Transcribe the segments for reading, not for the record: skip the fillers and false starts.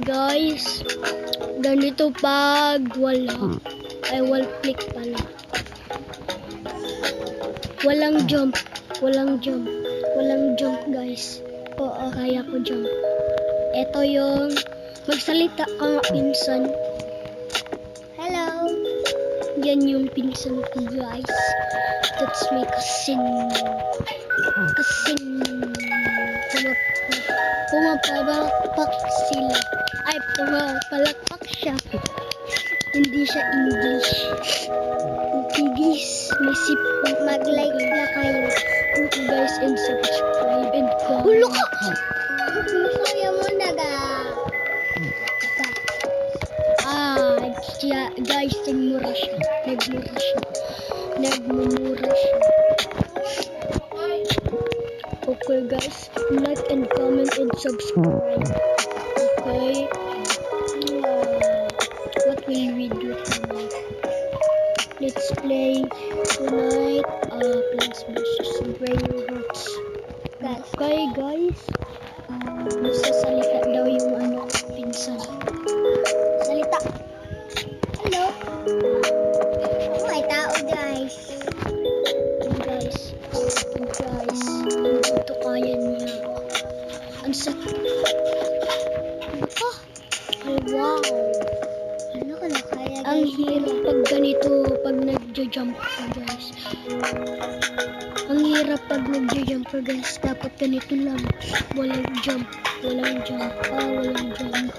guys, ganito pag wala. Ay, wall click pala. Walang jump. Walang jump. Walang jump guys. Oo, kaya ko jump. Ito yung magsalita ka nga pinsan. Hello. Yan yung pinsan ko guys. That's my cousin. Cousin. Pumapalakpak sila. Ay, pumapalakpak siya. Hindi siya English. Okay guys, may sip. Mag-like na kayo. Okay guys, and subscribe and comment. Hulo ka! Masaya mo na ga. Guys, nagmura siya. Nagmumura siya. Okay guys, like and comment and subscribe. Okay. What will we do tonight? Let's play tonight Plants vs. Brainroots. Okay guys. Magsasalita daw yung pinsan. Salita. Hello. May tao guys. Guys, ito kaya niya. Ang sakit. Oh, wow. Ano ka na kaya guys? Ang hirap pag ganito, pag nagja-jump ka guys. Ang hirap pag nagja-jump ka guys. Dapat ganito lang. Walang jump. Walang jump. Walang jump.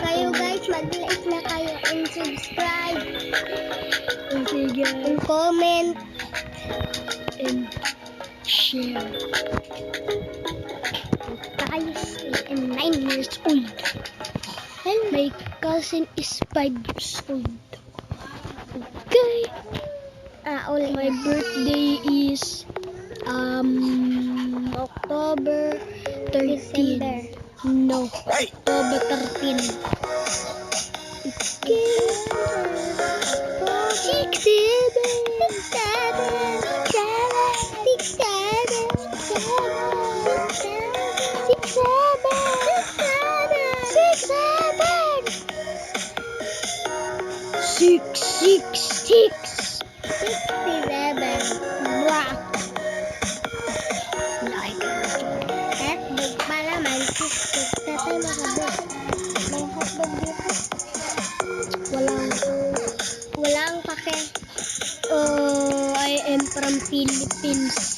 Kayo guys, mag-like na kayo and subscribe. Okay guys. And comment. And share. Guys, I am 9 years old. And my cousin is 5 years old. Okay. My birthday is October 13. December. No, October 13. Okay. 6, 6. 67. Wow. Like. Hotdog pa naman. Tatay makabot. May hotdog dito. Walang Walang pake. I am from Philippines.